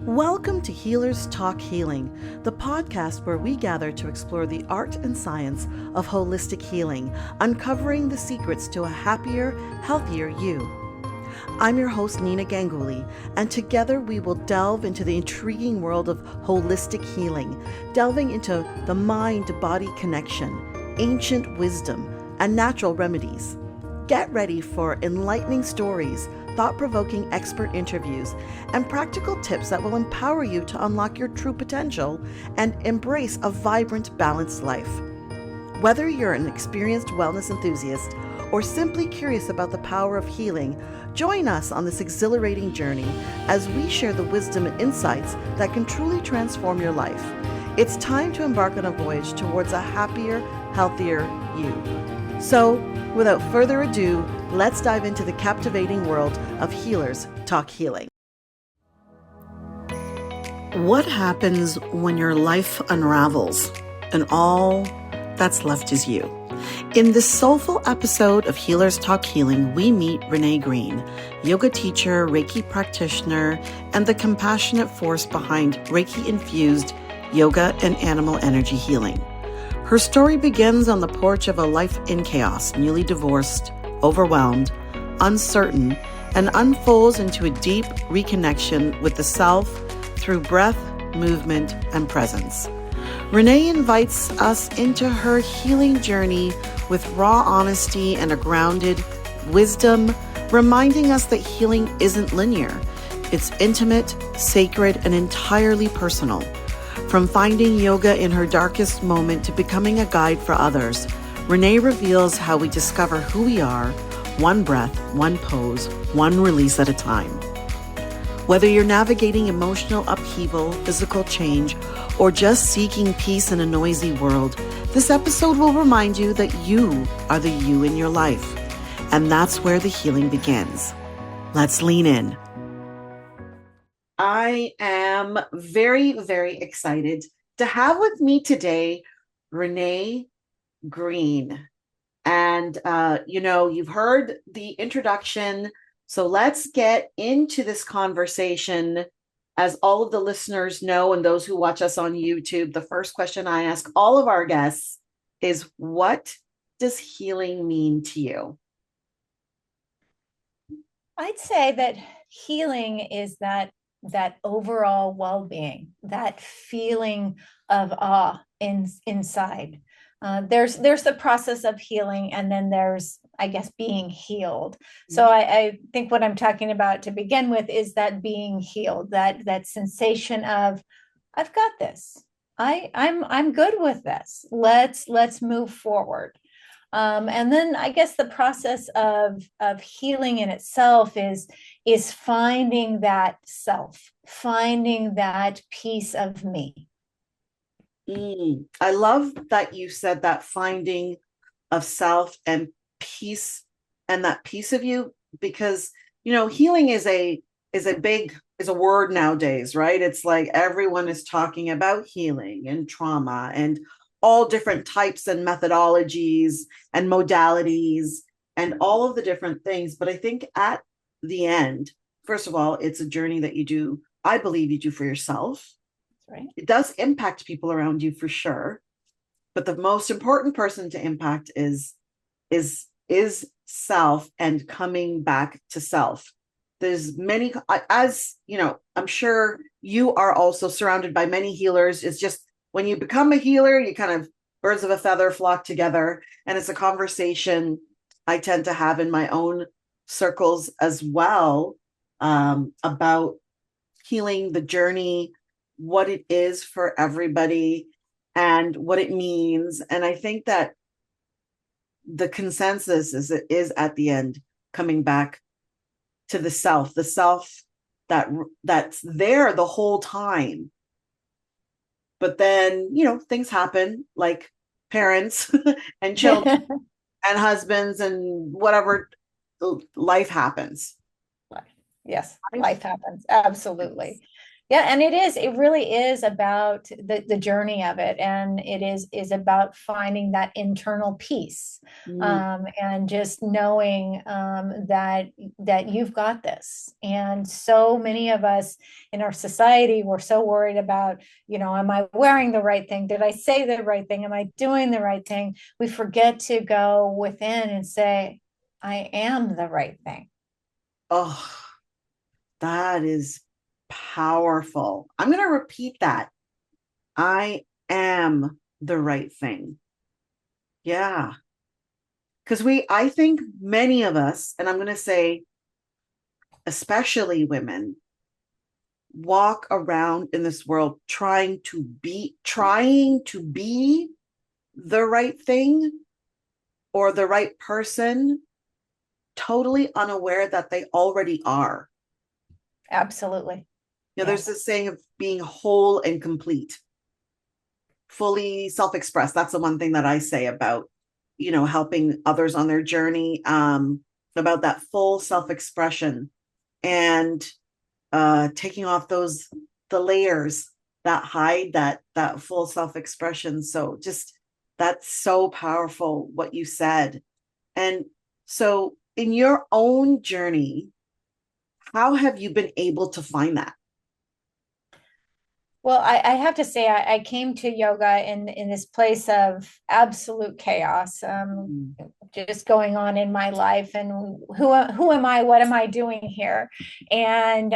Welcome to Healers Talk Healing, the podcast where we gather to explore the art and science of holistic healing, uncovering the secrets to a happier, healthier you. I'm your host, Nina Ganguly, and together we will delve into the intriguing world of holistic healing, delving into the mind-body connection, ancient wisdom, and natural remedies. Get ready for enlightening stories, thought-provoking expert interviews, and practical tips that will empower you to unlock your true potential and embrace a vibrant, balanced life. Whether you're an experienced wellness enthusiast or simply curious about the power of healing, join us on this exhilarating journey as we share the wisdom and insights that can truly transform your life. It's time to embark on a voyage towards a happier, healthier you. So, without further ado, let's dive into the captivating world of Healers Talk Healing. What happens when your life unravels and all that's left is you? In this soulful episode of Healers Talk Healing, we meet Renee Green, yoga teacher, Reiki practitioner, and the compassionate force behind Reiki-infused yoga and animal energy healing. Her story begins on the porch of a life in chaos, newly divorced, overwhelmed, uncertain, and unfolds into a deep reconnection with the self through breath, movement, and presence. Renee invites us into her healing journey with raw honesty and a grounded wisdom, reminding us that healing isn't linear. It's intimate, sacred, and entirely personal. From finding yoga in her darkest moment to becoming a guide for others, Renee reveals how we discover who we are, one breath, one pose, one release at a time. Whether you're navigating emotional upheaval, physical change, or just seeking peace in a noisy world, this episode will remind you that you are the you in your life. And that's where the healing begins. Let's lean in. I am very, very excited to have with me today Renee Green. And, you've heard the introduction, so let's get into this conversation. As all of the listeners know, and those who watch us on YouTube, the first question I ask all of our guests is, what does healing mean to you? I'd say that healing is that overall well-being, that feeling of awe inside. There's the process of healing, and then there's, I guess, being healed. So I think what I'm talking about to begin with is that being healed, that sensation of, I've got this. I'm good with this. Let's move forward. And then I guess the process of healing in itself is finding that self, finding that piece of me. I love that you said that, finding of self and peace, and that piece of you, because healing is a word nowadays, right? It's like everyone is talking about healing and trauma and all different types and methodologies and modalities and all of the different things. But I think at the end, first of all, it's a journey that you do, I believe you do for yourself. Right. It does impact people around you for sure. But the most important person to impact is self, and coming back to self. There's many, as I'm sure you are also surrounded by many healers. It's just, when you become a healer, you kind of, birds of a feather flock together. And it's a conversation I tend to have in my own circles as well, about healing, the journey, what it is for everybody, and what it means. And I think that the consensus is at the end coming back to the self that's there the whole time. But then, things happen, like parents and children and husbands and whatever, life happens. Yes, life happens. Absolutely. Yeah, and it really is about the journey of it, and it is about finding that internal peace, Mm. and just knowing that you've got this. And so many of us in our society, we're so worried about, am I wearing the right thing? Did I say the right thing? Am I doing the right thing? We forget to go within and say, I am the right thing. Oh, that is powerful. I'm going to repeat that. I am the right thing. Yeah. Because I think many of us, and I'm going to say, especially women, walk around in this world trying to be the right thing or the right person, totally unaware that they already are. Absolutely. There's Yes. this saying of being whole and complete, fully self-expressed. That's the one thing that I say about, helping others on their journey, about that full self-expression, and taking off the layers that hide that full self-expression. So just, that's so powerful what you said. And so in your own journey, how have you been able to find that? Well, I have to say, I came to yoga in this place of absolute chaos, Mm. just going on in my life, and who am I? What am I doing here? And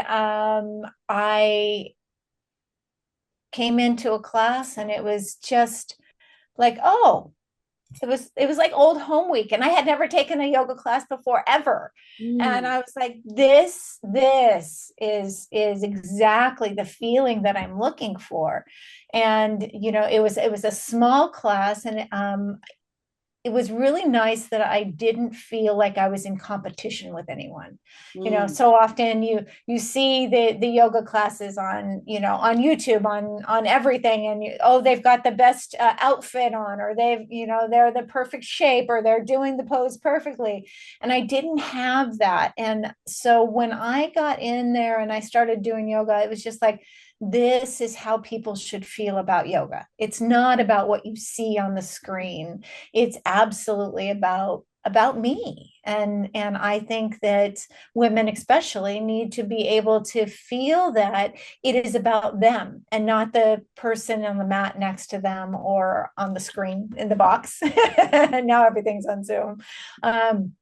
I came into a class, and it was just like, oh, it was like old home week, and I had never taken a yoga class before ever. And Mm. I was like, this is exactly the feeling that I'm looking for. And it was a small class, and it was really nice that I didn't feel like I was in competition with anyone. Mm. So often you see the yoga classes on, on YouTube, on everything, and they've got the best outfit on, or they're the perfect shape, or they're doing the pose perfectly. And I didn't have that. And so when I got in there and I started doing yoga, it was just like, this is how people should feel about yoga. It's not about what you see on the screen. It's absolutely about me. And I think that women especially need to be able to feel that it is about them and not the person on the mat next to them or on the screen in the box. And now everything's on Zoom. And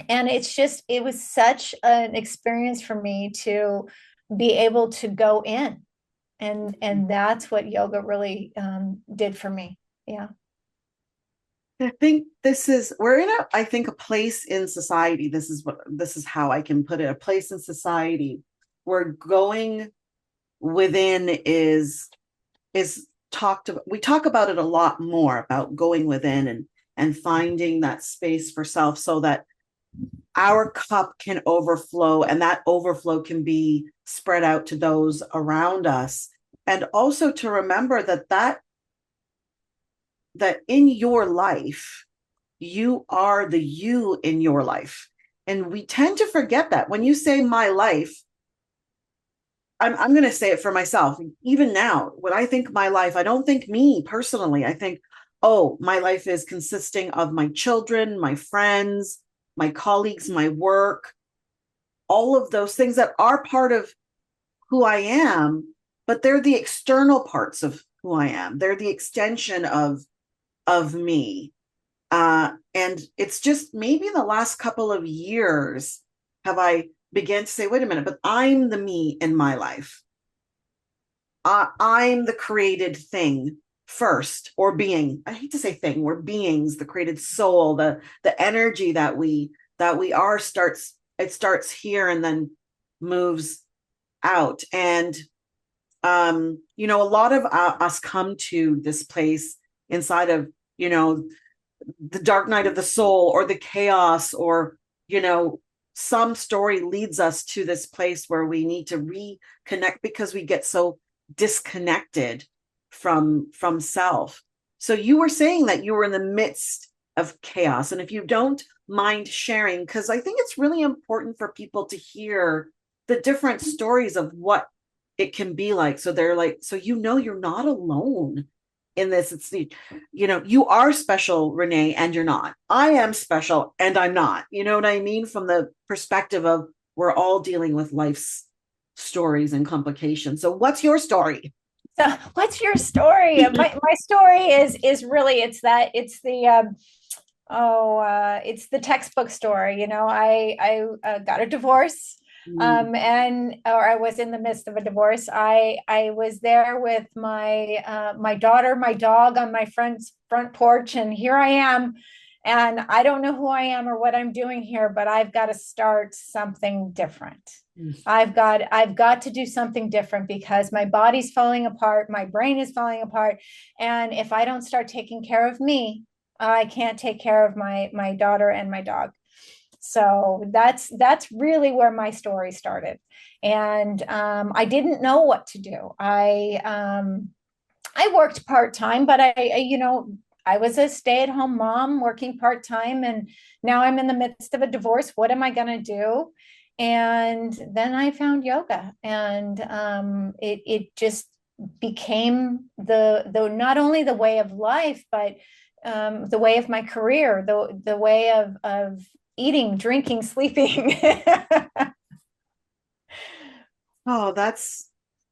it was such an experience for me to be able to go in, and that's what yoga really did for me. Yeah. I think we're in I think a place in society. This is how I can put it, a place in society where going within is we talk about it a lot more, about going within and finding that space for self, so that our cup can overflow, and that overflow can be spread out to those around us. And also to remember that in your life, you are the you in your life. And we tend to forget that. When you say my life, I'm going to say it for myself. Even now, when I think my life, I don't think me personally. I think, oh, my life is consisting of my children, my friends, my colleagues, my work, all of those things that are part of who I am, but they're the external parts of who I am. They're the extension of me. And it's just maybe in the last couple of years have I began to say, wait a minute, but I'm the me in my life. I'm the created thing first, or being. I hate to say thing. We're beings, the created soul, the energy that we are starts here and then moves out. And a lot of us come to this place inside of, the dark night of the soul, or the chaos, or some story leads us to this place where we need to reconnect because we get so disconnected from self. So you were saying that you were in the midst of chaos, and if you don't mind sharing, because I think it's really important for people to hear the different stories of what it can be like. So they're like, so you're not alone in this. It's the, you are special, Renee, and you're not. I am special and I'm not. You know what I mean? From the perspective of we're all dealing with life's stories and complications. So what's your story? So what's your story? My story is really, it's the textbook story. I got a divorce, Mm. or I was in the midst of a divorce. I was there with my daughter, my dog on my friend's front porch, and here I am. And I don't know who I am or what I'm doing here, but I've got to start something different. I've got to do something different because my body's falling apart, my brain is falling apart, and if I don't start taking care of me, I can't take care of my daughter and my dog. So that's really where my story started, and I didn't know what to do. I worked part time, but I was a stay at home mom working part time, and now I'm in the midst of a divorce. What am I going to do? And then I found yoga, and it just became the not only the way of life, but the way of my career, the way of eating, drinking, sleeping. Oh,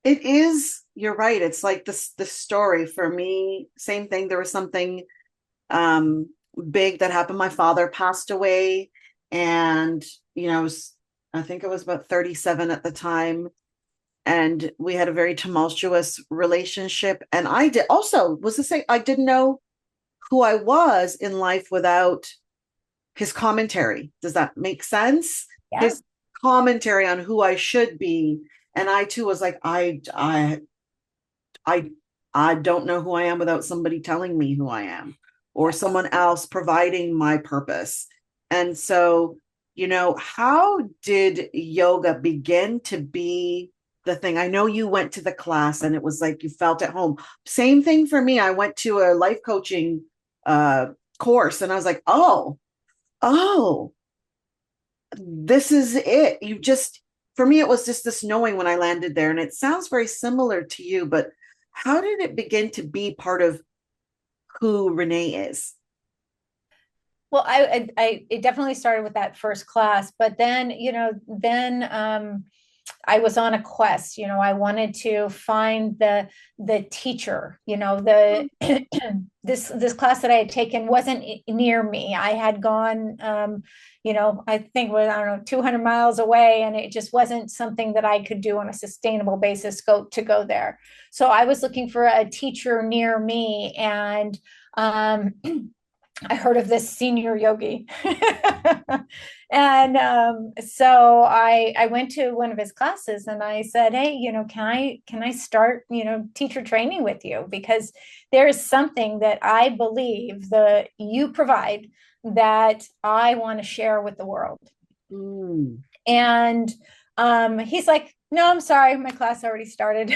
it is, you're right. It's like the story for me, same thing. There was something um big that happened. My father passed away, and I think I was about 37 at the time, and we had a very tumultuous relationship. And I did also was the same. I didn't know who I was in life without his commentary. Does that make sense? Yeah. His commentary on who I should be. And I too was like, I I don't know who I am without somebody telling me who I am, or Yes. someone else providing my purpose. And so, how did yoga begin to be the thing? I know you went to the class and it was like you felt at home. Same thing for me. I went to a life coaching uh course, and I was like, oh, this is it. For me, it was just this knowing when I landed there. And it sounds very similar to you, but how did it begin to be part of who Renee is? Well, it definitely started with that first class, but then, I was on a quest. I wanted to find the teacher. The this class that I had taken wasn't near me. I had gone, I think, I don't know, 200 miles away, and it just wasn't something that I could do on a sustainable basis go there. So I was looking for a teacher near me, and I heard of this senior yogi. And so I went to one of his classes, and I said, hey, can I start, teacher training with you? Because there is something that I believe that you provide that I want to share with the world. Mm. And he's like, no, I'm sorry, my class already started.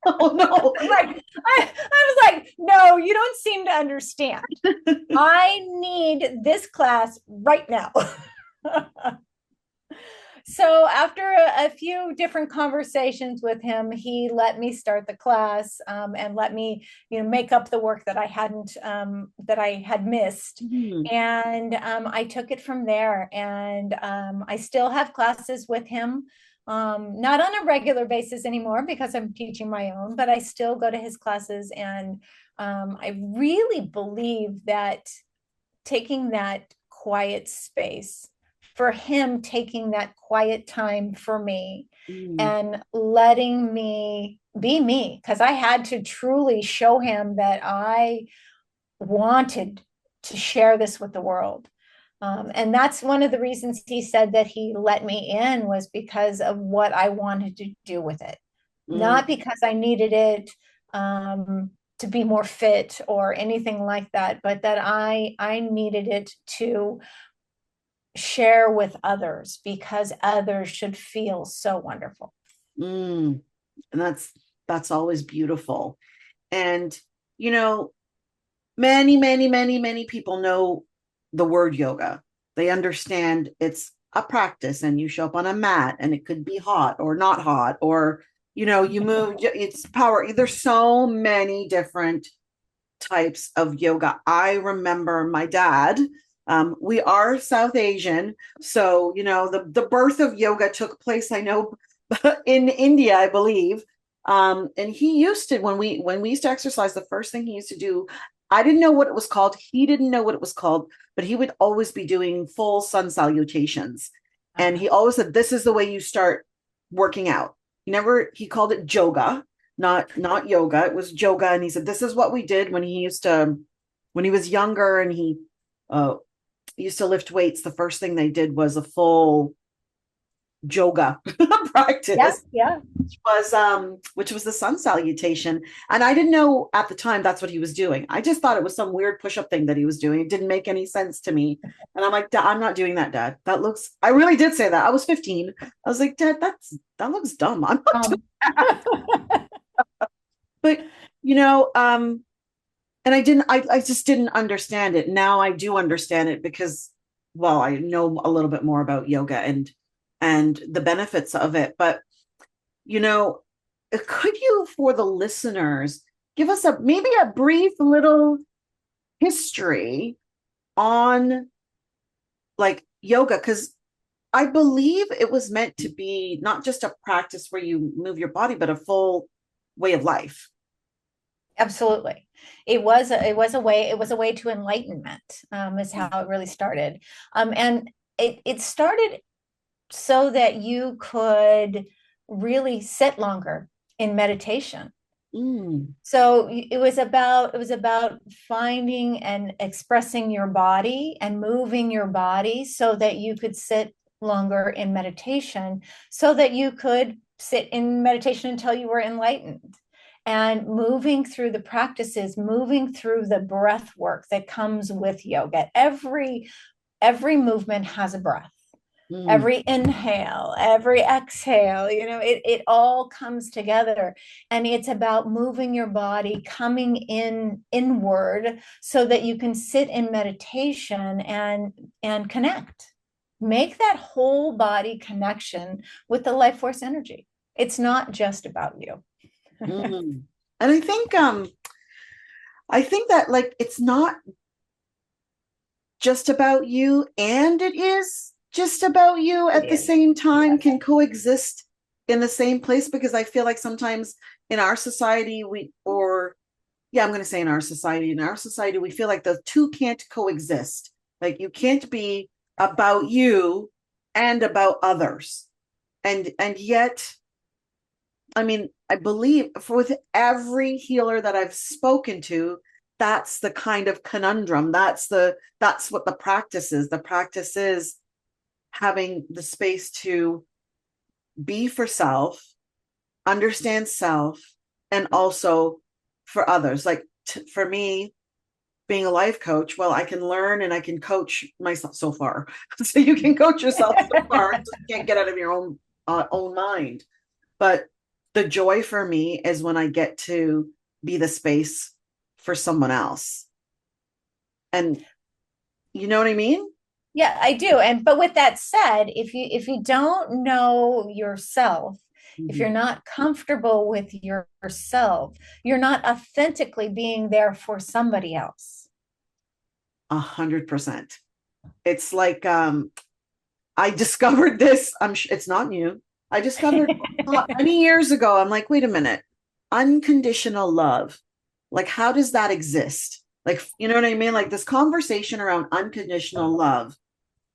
Oh no. I was like, no, you don't seem to understand. I need this class right now. So after a few different conversations with him, he let me start the class, and let me, make up the work that I had missed. Mm. And I took it from there. And I still have classes with him, not on a regular basis anymore because I'm teaching my own, but I still go to his classes. And I really believe that taking that quiet space, for him taking that quiet time for me Mm. and letting me be me, because I had to truly show him that I wanted to share this with the world. And that's one of the reasons he said that he let me in, was because of what I wanted to do with it, Mm. not because I needed it, to be more fit or anything like that, but that I needed it to share with others because others should feel so wonderful. Mm. And that's always beautiful. And you know, many, many, many, many people know the word yoga. They understand it's a practice, and you show up on a mat, and it could be hot or not hot, or you move, it's power. There's so many different types of yoga. I remember my dad, we are South Asian. So, the birth of yoga took place, I know, in India, I believe. And he used to, when we used to exercise, the first thing he used to do, I didn't know what it was called. He didn't know what it was called, but he would always be doing full sun salutations. And he always said, this is the way you start working out. He called it yoga, not yoga. It was yoga. And he said, this is what we did when he was younger and he uh, used to lift weights. The first thing they did was a full yoga Yeah, practice, yeah. which was the sun salutation. And I didn't know at the time that's what he was doing. I just thought it was some weird push-up thing that he was doing. It didn't make any sense to me. And I'm like, I'm not doing that, Dad. I really did say that. I was 15. I was like, Dad, that looks dumb. I'm not doing that. But and I just didn't understand it. Now I do understand it because, well, I know a little bit more about yoga and the benefits of it. But you know, could you, for the listeners, give us maybe a brief little history on like yoga? Because I believe it was meant to be not just a practice where you move your body, but a full way of life. Absolutely. It was a way to enlightenment, is how it really started. And it started so that you could really sit longer in meditation. Mm, So it was about finding and expressing your body and moving your body so that you could sit longer in meditation, so that you could sit in meditation until you were enlightened. And moving through the practices, moving through the breath work that comes with yoga. Every movement has a breath. mm, Every inhale, every exhale, it all comes together. And it's about moving your body, coming inward so that you can sit in meditation and connect. Make that whole body connection with the life force energy. It's not just about you. mm. And I think that like it's not just about you, and it is just about you It at the is. same time, Yes. can coexist in the same place. Because I feel like sometimes in our society, I'm going to say in our society, we feel like the two can't coexist. Like you can't be about you and about others. And yet, I mean, I believe with every healer that I've spoken to, that's the kind of conundrum. That's what the practice is. The practice is having the space to be for self, understand self, and also for others. Like for me, being a life coach, well, I can learn and I can coach myself so far. So you can coach yourself so far, so you can't get out of your own mind. But the joy for me is when I get to be the space for someone else. And you know what I mean? Yeah, I do. But with that said, if you don't know yourself, if you're Mhm. not comfortable with yourself, you're not authentically being there for somebody else. 100%. It's like I discovered this. It's not new. I discovered many years ago. I'm like, wait a minute, unconditional love. Like, how does that exist? Like, you know what I mean? Like this conversation around unconditional love.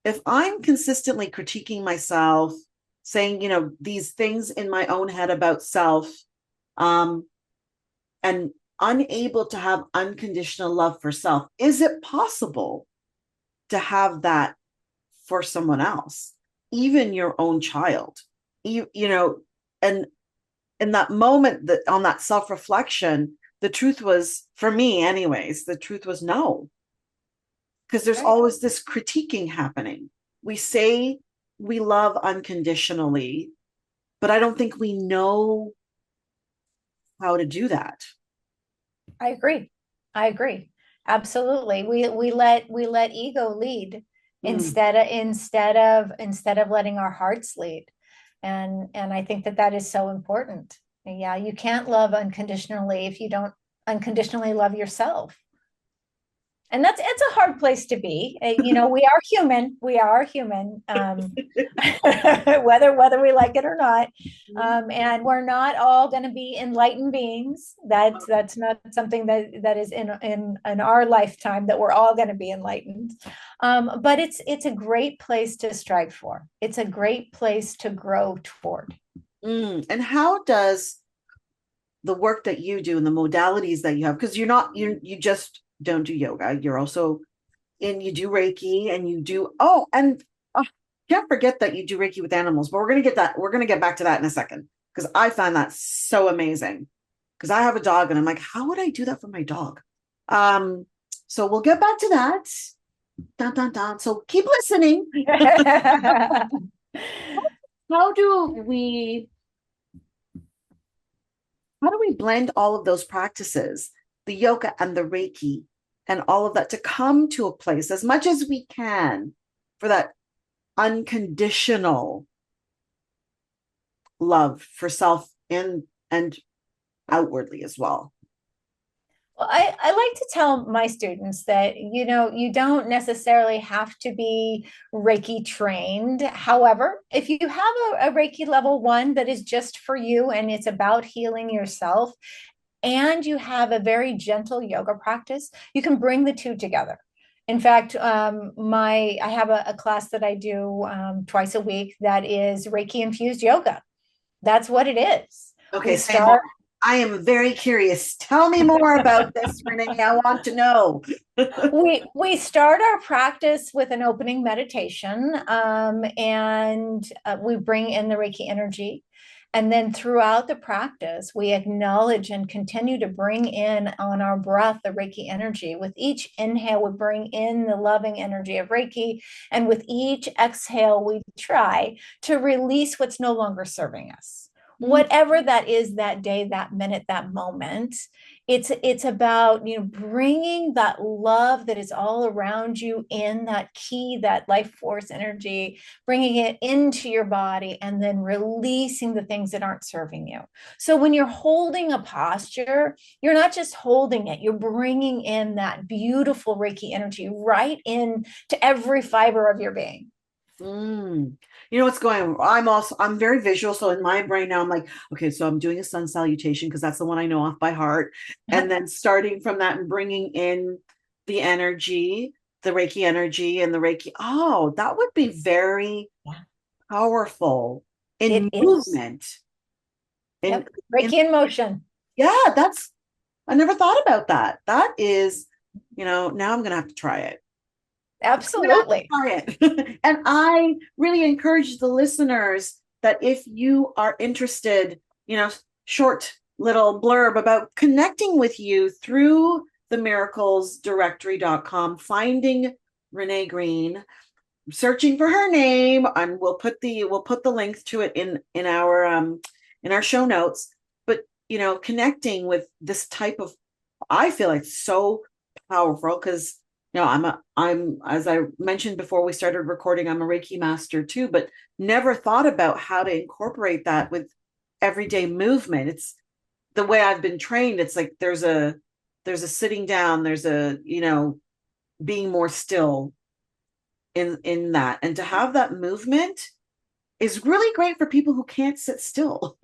If I'm consistently critiquing myself, saying, these things in my own head about self, um, and unable to have unconditional love for self, is it possible to have that for someone else, even your own child? And in that moment, that on that self-reflection, the truth was, for me anyways, the truth was no. Because there's Right. always this critiquing happening. We say we love unconditionally, but I don't think we know how to do that. I agree. I agree. Absolutely. We let ego lead Mm, instead of letting our hearts lead. And I think that is so important. Yeah, you can't love unconditionally if you don't unconditionally love yourself. And it's a hard place to be. We are human. We are human, whether we like it or not. And we're not all going to be enlightened beings. That's not something that is in our lifetime, that we're all going to be enlightened. But it's a great place to strive for. It's a great place to grow toward. And how does the work that you do and the modalities that you have, because you just don't do yoga, you're also you do Reiki, and you do, and can't forget that you do Reiki with animals, but we're going to get back to that in a second, because I find that so amazing, because I have a dog and I'm like, how would I do that for my dog? So we'll get back to that. Dun, dun, dun. So keep listening. how do we how do we blend all of those practices, the yoga and the Reiki and all of that, to come to a place as much as we can for that unconditional love for self and outwardly as well? Well, I like to tell my students that, you don't necessarily have to be Reiki trained. However, if you have a Reiki level 1 that is just for you and it's about healing yourself, and you have a very gentle yoga practice, you can bring the two together. In fact, I have a class that I do twice a week that is Reiki-infused yoga. That's what it is. Okay, say more. I am very curious. Tell me more about this, Renee. I want to know. we start our practice with an opening meditation, and we bring in the Reiki energy. And then throughout the practice, we acknowledge and continue to bring in on our breath the Reiki energy. With each inhale, we bring in the loving energy of Reiki. And with each exhale, we try to release what's no longer serving us. Whatever that is, that day, that minute, that moment, it's about, bringing that love that is all around you in, that key, that life force energy, bringing it into your body, and then releasing the things that aren't serving you. So when you're holding a posture, you're not just holding it, you're bringing in that beautiful Reiki energy right in to every fiber of your being. You know what's going on? I'm very visual. So in my brain now, I'm like, okay, so I'm doing a sun salutation because that's the one I know off by heart. And then starting from that and bringing in the energy, the Reiki energy and the Reiki. Oh, that would be very powerful in movement. Reiki in motion. Yeah, I never thought about that. That is, now I'm going to have to try it. Absolutely. And I really encourage the listeners that if you are interested, short little blurb about connecting with you through the miraclesdirectory.com, finding Renee Green, searching for her name, and we'll put the link to it in our show notes. But connecting with this type of, I feel like, so powerful, because I'm, as I mentioned before we started recording, I'm a Reiki master too, but never thought about how to incorporate that with everyday movement. It's the way I've been trained. It's like there's a sitting down, there's a, being more still in that. And to have that movement is really great for people who can't sit still.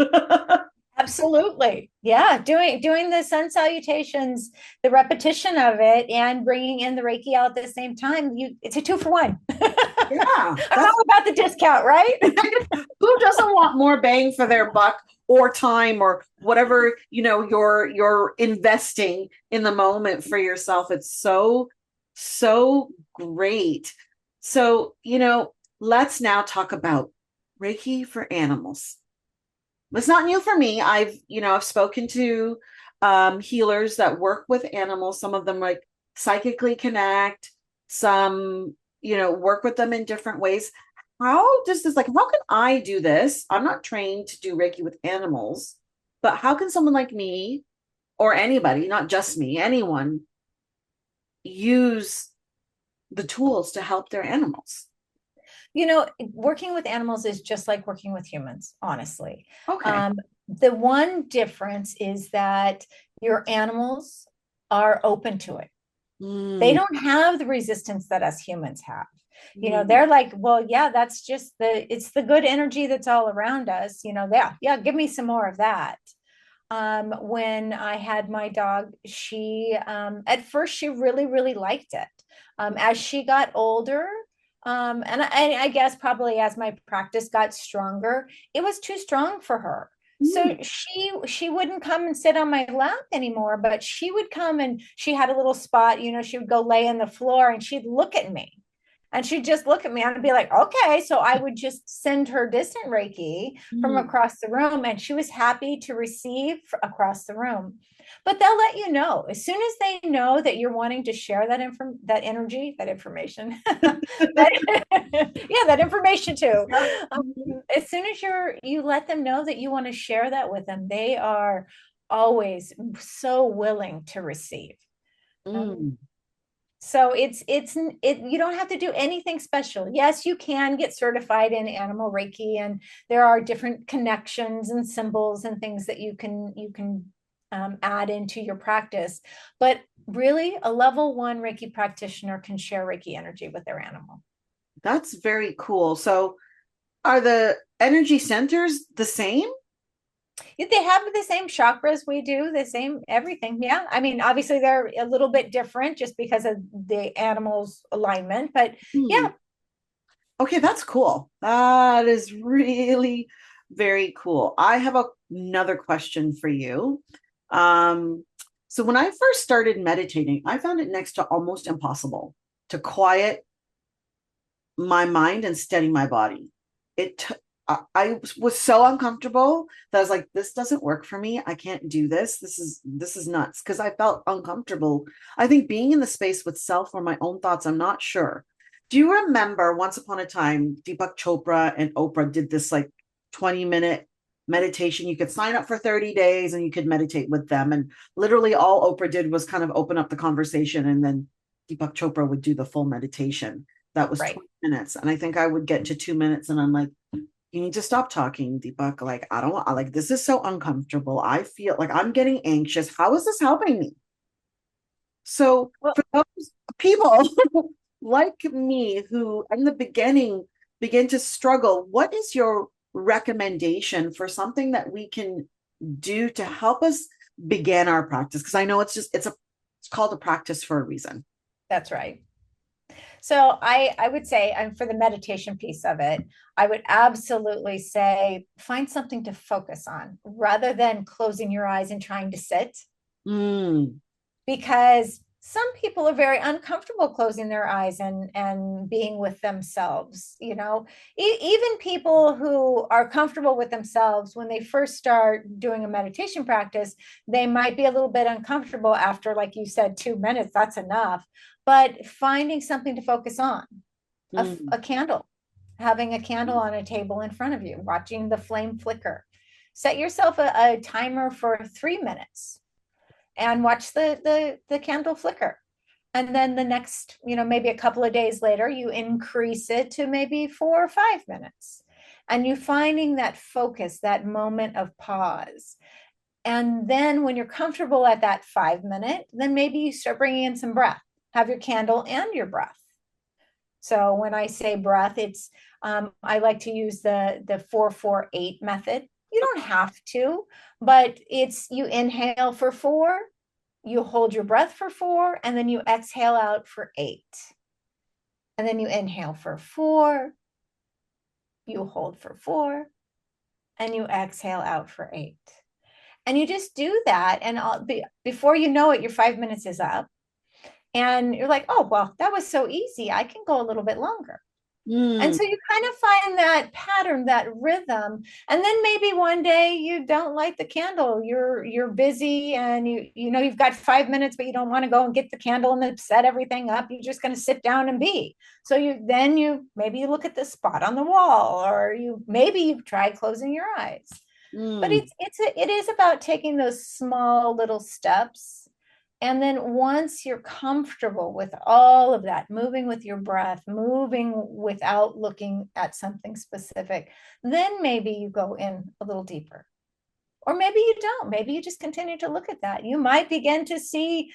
Absolutely. Yeah. Doing the sun salutations, the repetition of it, and bringing in the Reiki out at the same time. It's a 2-for-1. Yeah. I don't know about the discount, right? Who doesn't want more bang for their buck, or time, or whatever, you're investing in the moment for yourself? It's so, so great. So, let's now talk about Reiki for animals. It's not new for me. I've spoken to healers that work with animals. Some of them like psychically connect, some, work with them in different ways. How can I do this? I'm not trained to do Reiki with animals, but how can someone like me, or anybody, not just me, anyone, use the tools to help their animals? Working with animals is just like working with humans, honestly. Okay. The one difference is that your animals are open to it. They Mm, don't have the resistance that us humans have. mm, They're like, well, yeah, that's just it's the good energy that's all around us. Yeah, yeah, give me some more of that. When I had my dog, she at first she really, really liked it. As she got older, and I guess probably as my practice got stronger, it was too strong for her. mm. So she wouldn't come and sit on my lap anymore, but she would come and she had a little spot, she would go lay on the floor and she'd look at me. And she'd just look at me and I'd be like, okay. So I would just send her distant Reiki from Mm. across the room, and she was happy to receive across the room. But they'll let you know as soon as they know that you're wanting to share that energy, that information, yeah, that information too. Yep. Um, as soon as you let them know that you want to share that with them, they are always so willing to receive. Um, Mm. so you don't have to do anything special. Yes, you can get certified in animal Reiki, and there are different connections and symbols and things that you can add into your practice. But really, a level one Reiki practitioner can share Reiki energy with their animal. That's very cool. So, are the energy centers the same? They have the same chakras we do, the same everything. Yeah. I mean, obviously they're a little bit different just because of the animal's alignment, but Hmm. yeah. Okay, that's cool. That is really very cool. I have another question for you. Um, so when I first started meditating, I found it next to almost impossible to quiet my mind and steady my body. I was so uncomfortable that I was like, this doesn't work for me. I can't do this. This is nuts because I felt uncomfortable. I think being in the space with self or my own thoughts, I'm not sure. Do you remember once upon a time, Deepak Chopra and Oprah did this like 20-minute meditation? You could sign up for 30 days and you could meditate with them. And literally all Oprah did was kind of open up the conversation, and then Deepak Chopra would do the full meditation. That was Right. 20 minutes. And I think I would get to 2 minutes and I'm like, you need to stop talking, Deepak. Like, I don't like this is so uncomfortable. I feel like I'm getting anxious. How is this helping me? So Well, for those people like me who in the beginning begin to struggle, what is your recommendation for something that we can do to help us begin our practice? Because I know it's called a practice for a reason. that's right. So I would say, and for the meditation piece of it, I would absolutely say find something to focus on rather than closing your eyes and trying to sit, Mm, because some people are very uncomfortable closing their eyes and being with themselves. Even people who are comfortable with themselves, when they first start doing a meditation practice, they might be a little bit uncomfortable after, like you said, 2 minutes. That's enough. But finding something to focus on, mm, a candle, having a candle on a table in front of you, watching the flame flicker. Set yourself a timer for 3 minutes and watch the candle flicker. And then the next, maybe a couple of days later, you increase it to maybe 4 or 5 minutes. And you finding that focus, that moment of pause. And then when you're comfortable at that 5 minute, then maybe you start bringing in some breath. Have your candle and your breath. So when I say breath, I like to use the 4-4-8 method. You don't have to, but it's you inhale for 4, you hold your breath for 4, and then you exhale out for 8. And then you inhale for 4, you hold for 4, and you exhale out for 8. And you just do that. And before you know it, your 5 minutes is up. And you're like, oh, well, that was so easy. I can go a little bit longer. And mm. so you kind of find that pattern, that rhythm. And then maybe one day you don't light the candle. You're busy and you've got 5 minutes, but you don't want to go and get the candle and set everything up. You're just going to sit down and be. So maybe you look at the spot on the wall, or maybe you've tried closing your eyes. But Mm. it is about taking those small little steps. And then once you're comfortable with all of that, moving with your breath, moving without looking at something specific, then maybe you go in a little deeper. Or maybe you don't. Maybe you just continue to look at that. You might begin to see,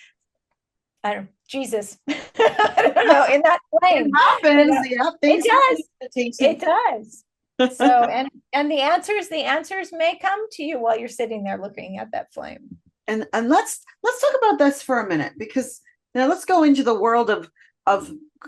I don't know, Jesus, I don't know, in that It flame. happens. Yeah, It things does. it takes It does. So, it. and the answers may come to you while you're sitting there looking at that flame. And let's talk about this for a minute, because now let's go into the world of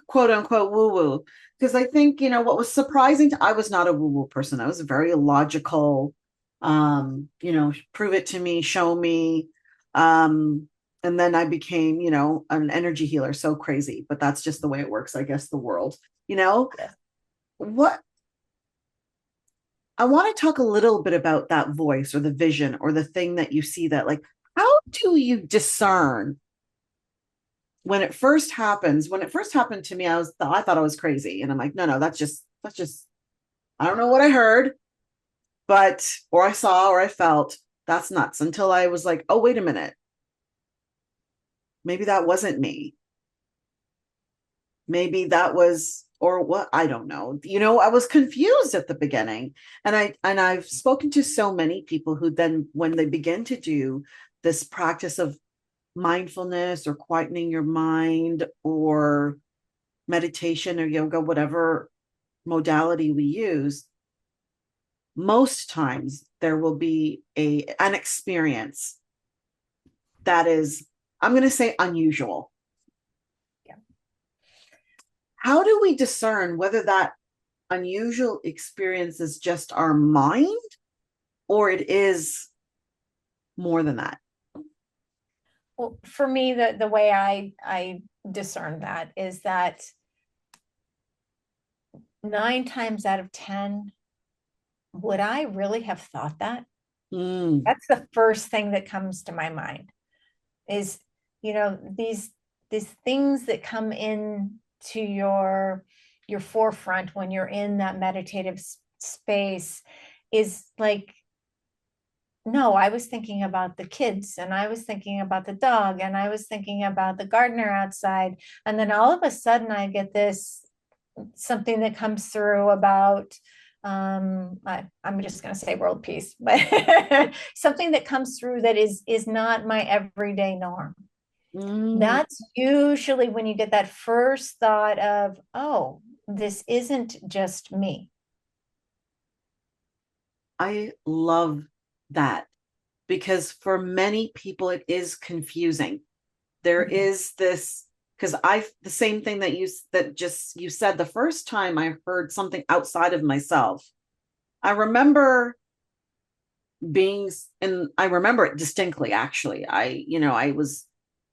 quote unquote woo woo, because I think what was surprising I was not a woo woo person. I was very logical, prove it to me, show me, and then I became an energy healer. So crazy, but that's just the way it works, I guess, the world. Yes. What I want to talk a little bit about that voice or the vision or the thing that you see, that like, how do you discern when it first happens? When it first happened to me, I thought I was crazy. And I'm like, no, that's just, I don't know what I heard, or I saw, or I felt. That's nuts. Until I was like, oh, wait a minute. Maybe that wasn't me. Maybe that was, or what, I don't know. I was confused at the beginning. And I've spoken to so many people who then, when they begin to do this practice of mindfulness or quietening your mind or meditation or yoga, whatever modality we use, most times there will be an experience that is, I'm going to say, unusual. Yeah. How do we discern whether that unusual experience is just our mind or it is more than that? Well, for me, the way I discern that is that 9 times out of 10, would I really have thought that? Mm. That's the first thing that comes to my mind is, these things that come in to your forefront when you're in that meditative space is like, no, I was thinking about the kids and I was thinking about the dog and I was thinking about the gardener outside. And then all of a sudden I get this something that comes through about I'm just going to say world peace, but something that comes through that is not my everyday norm. Mm. That's usually when you get that first thought of, oh, this isn't just me. I love that, because for many people it is confusing. There Mhm. is this, because I the same thing you said the first time I heard something outside of myself. I remember being and I remember it distinctly, actually. I was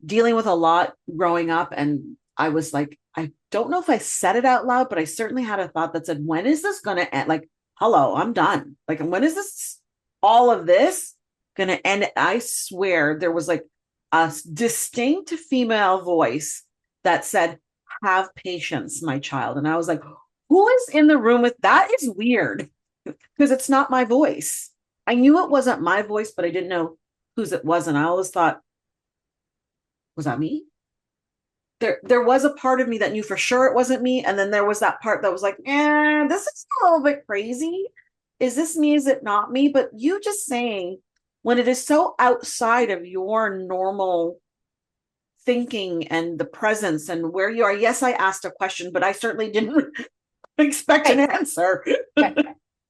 dealing with a lot growing up, and I was like, I don't know if I said it out loud, but I certainly had a thought that said, when is this going to end? Like, hello, I'm done. Like, when is this, all of this going to end? I swear there was like a distinct female voice that said, have patience, my child. And I was like, who is in the room with that? Is weird, because it's not my voice. I knew it wasn't my voice, but I didn't know whose it was. And I always thought, was that me? There was a part of me that knew for sure it wasn't me. And then there was that part that was like, this is a little bit crazy. Is this me? Is it not me? But you just saying, when it is so outside of your normal thinking and the presence and where you are. Yes, I asked a question, but I certainly didn't expect an Right. answer. Right.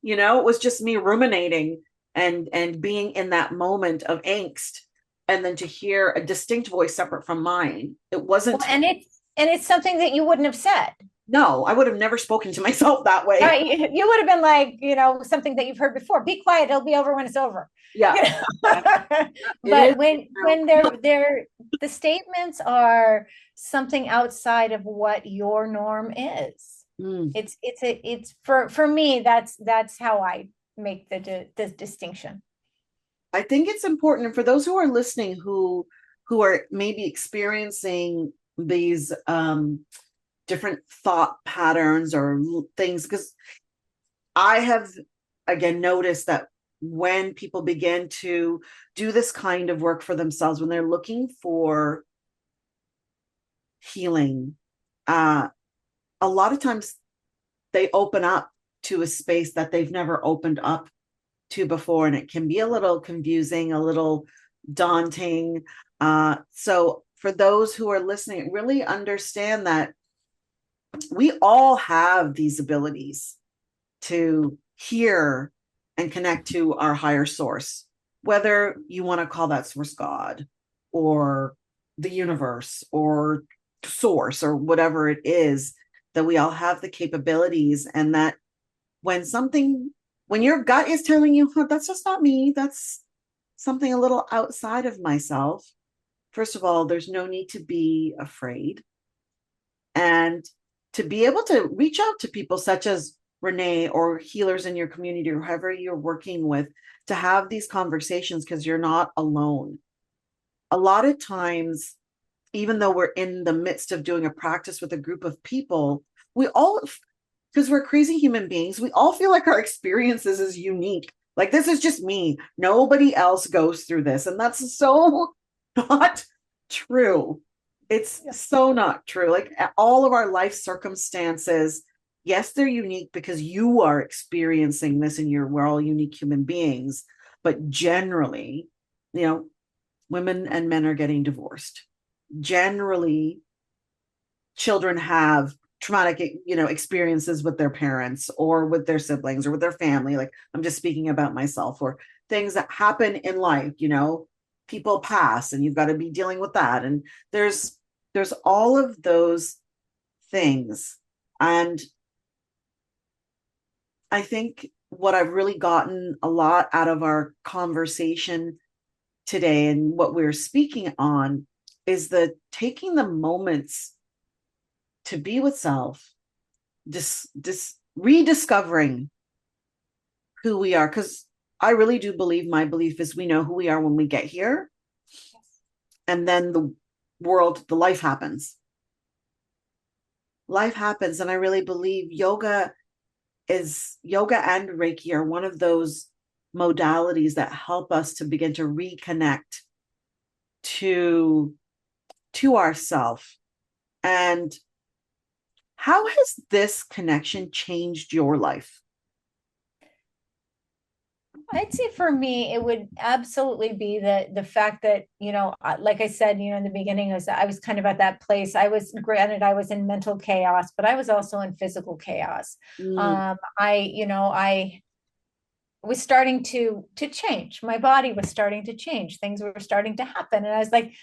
It was just me ruminating and being in that moment of angst, and then to hear a distinct voice separate from mine. It Well, wasn't. and it's something that you wouldn't have said. No, I would have never spoken to myself that way. Right? You would have been like, something that you've heard before. Be quiet, it'll be over when it's over. Yeah, You know? it is But when they're the statements are something outside of what your norm is. Mm. It's for me, that's how I make the distinction. I think it's important for those who are listening, who are maybe experiencing these different thought patterns or things, because I have again noticed that when people begin to do this kind of work for themselves, when they're looking for healing, uh, a lot of times they open up to a space that they've never opened up to before, and it can be a little confusing, a little daunting. So for those who are listening, really understand that we all have these abilities to hear and connect to our higher source, whether you want to call that source God or the universe or source or whatever it is, that we all have the capabilities. And that when something, when your gut is telling you, oh, that's just not me, that's something a little outside of myself, first of all, there's no need to be afraid. And to be able to reach out to people such as Renee or healers in your community or whoever you're working with, to have these conversations, because you're not alone. A lot of times, even though we're in the midst of doing a practice with a group of people, we all, because we're crazy human beings, we all feel like our experiences is unique. Like, this is just me. Nobody else goes through this. And that's so not true. It's so not true. Like, all of our life circumstances, yes, they're unique because you are experiencing this and we're all unique human beings. But generally, women and men are getting divorced. Generally, children have traumatic, experiences with their parents or with their siblings or with their family. Like, I'm just speaking about myself, or things that happen in life, people pass and you've got to be dealing with that. And there's all of those things. And I think what I've really gotten a lot out of our conversation today and what we're speaking on is the taking the moments to be with self, rediscovering who we are. Because I really do believe, my belief is, we know who we are when we get here. And then the life happens. Life happens. And I really believe yoga and Reiki are one of those modalities that help us to begin to reconnect to ourself. And how has this connection changed your life? I'd say for me, it would absolutely be the fact that, like I said, in the beginning, I was kind of at that place. I was in mental chaos, but I was also in physical chaos. I was starting to change. My body was starting to change. Things were starting to happen. And I was like,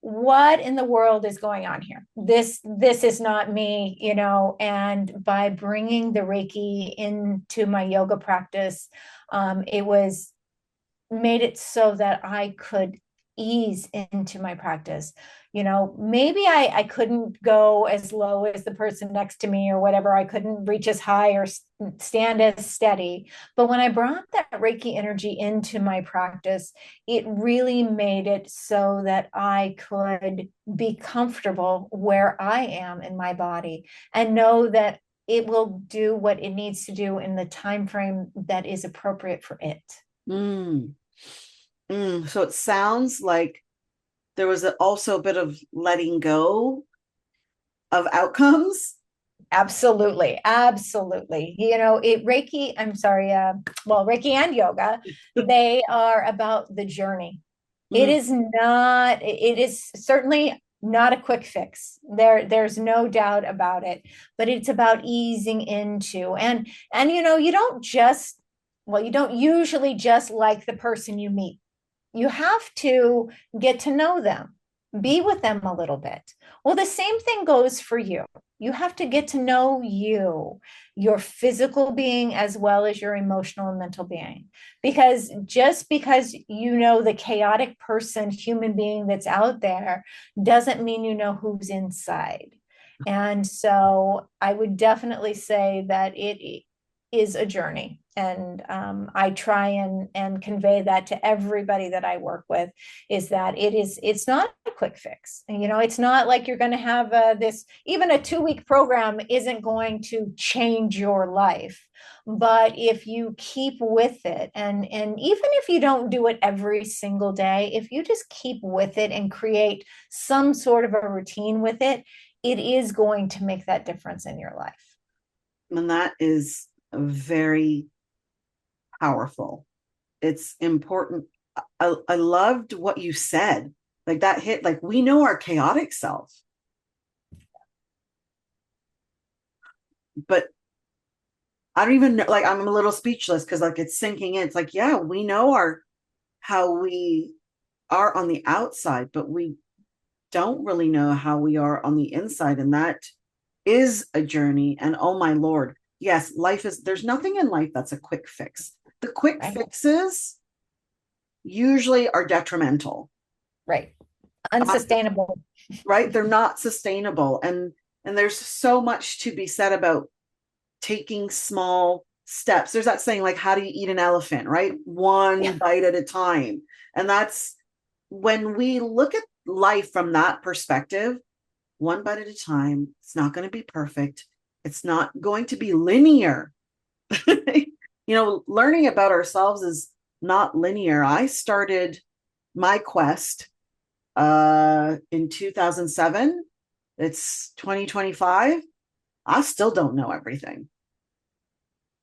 what in the world is going on here? This is not me, and by bringing the Reiki into my yoga practice, it was made it so that I could ease into my practice. Maybe I couldn't go as low as the person next to me or whatever. I couldn't reach as high or stand as steady. But when I brought that Reiki energy into my practice, it really made it so that I could be comfortable where I am in my body and know that it will do what it needs to do in the time frame that is appropriate for it. So it sounds like there was also a bit of letting go of outcomes. Absolutely. Reiki, I'm sorry, Reiki and yoga, they are about the journey. It is certainly not a quick fix. There's no doubt about it, but it's about easing into, and you don't usually just like the person you meet. You have to get to know them, be with them a little bit. Well, the same thing goes for you. You have to get to know your physical being as well as your emotional and mental being. Because just because the chaotic person, human being that's out there, doesn't mean you know who's inside. And so I would definitely say that it is a journey. And I try and convey that to everybody that I work with, is that it's not a quick fix. It's not like you're going to have even a 2-week program isn't going to change your life. But if you keep with it, and even if you don't do it every single day, if you just keep with it and create some sort of a routine with it, it is going to make that difference in your life. And that is very powerful. it's important. I loved what you said. Like that hit, like we know our chaotic self, but I don't even know, like I'm a little speechless because like it's sinking in. It's like, yeah, we know how we are on the outside, but we don't really know how we are on the inside. And that is a journey. And oh my Lord, yes, there's nothing in life that's a quick fix. The quick Right. fixes usually are detrimental. Right. Unsustainable. Right? They're not sustainable. And there's so much to be said about taking small steps. There's that saying, like, how do you eat an elephant, right? One bite at a time. And that's when we look at life from that perspective, one bite at a time. It's not going to be perfect. It's not going to be linear. Learning about ourselves is not linear. I started my quest in 2007. It's 2025. I still don't know everything.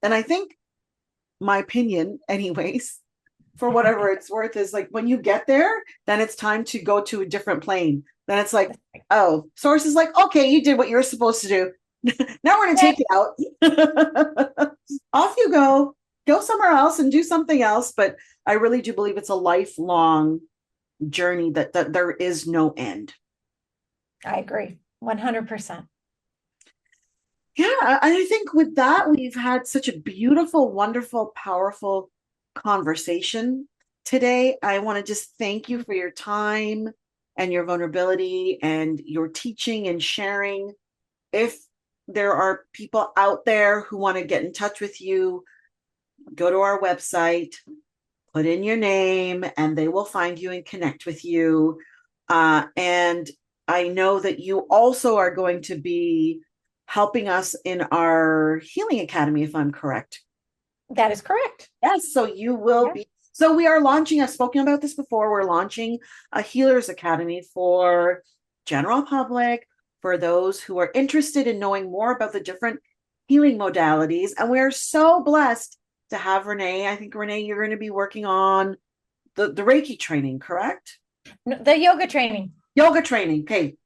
And I think my opinion, anyways, for whatever it's worth, is like when you get there, then it's time to go to a different plane. Then it's like, oh, source is like, okay, you did what you were supposed to do. Now we're going to take you out. Off you go. Go somewhere else and do something else. But I really do believe it's a lifelong journey that there is no end. I agree 100%. Yeah, I think with that, we've had such a beautiful, wonderful, powerful conversation today. I want to just thank you for your time and your vulnerability and your teaching and sharing. If there are people out there who want to get in touch with you, go to our website, put in your name, and they will find you and connect with you. And I know that you also are going to be helping us in our healing academy, if I'm correct. That is correct. Yes, so you will be. So we are launching, I've spoken about this before, we're launching a Healers Academy for general public, for those who are interested in knowing more about the different healing modalities. And we're so blessed to have Renee. I think, Renee, you're going to be working on the Reiki training, correct? The yoga training. Yoga training. Okay.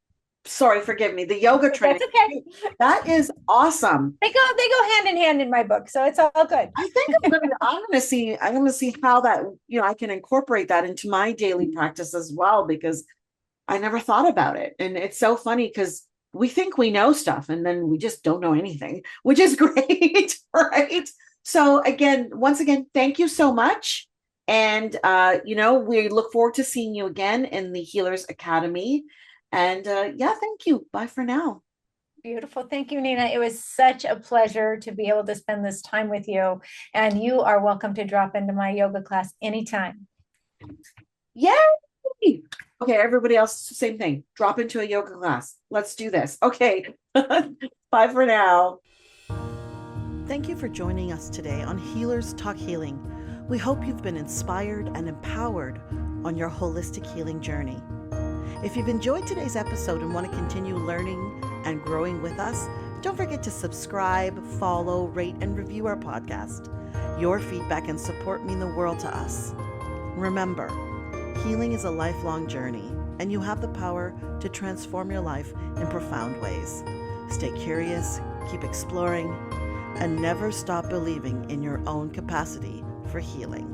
Sorry, forgive me. The yoga training. That's okay. That is awesome. They go hand in hand in my book, so it's all good. I think I'm gonna see how that, I can incorporate that into my daily practice as well, because I never thought about it. And it's so funny because we think we know stuff and then we just don't know anything, which is great, right? So once again, thank you so much. And we look forward to seeing you again in the Healers Academy. And thank you. Bye for now. Beautiful. Thank you, Nina. It was such a pleasure to be able to spend this time with you. And you are welcome to drop into my yoga class anytime. Yay! Okay, everybody else, same thing. Drop into a yoga class. Let's do this. Okay. Bye for now. Thank you for joining us today on Healers Talk Healing. We hope you've been inspired and empowered on your holistic healing journey. If you've enjoyed today's episode and want to continue learning and growing with us, don't forget to subscribe, follow, rate, and review our podcast. Your feedback and support mean the world to us. Remember, healing is a lifelong journey, and you have the power to transform your life in profound ways. Stay curious, keep exploring, and never stop believing in your own capacity for healing.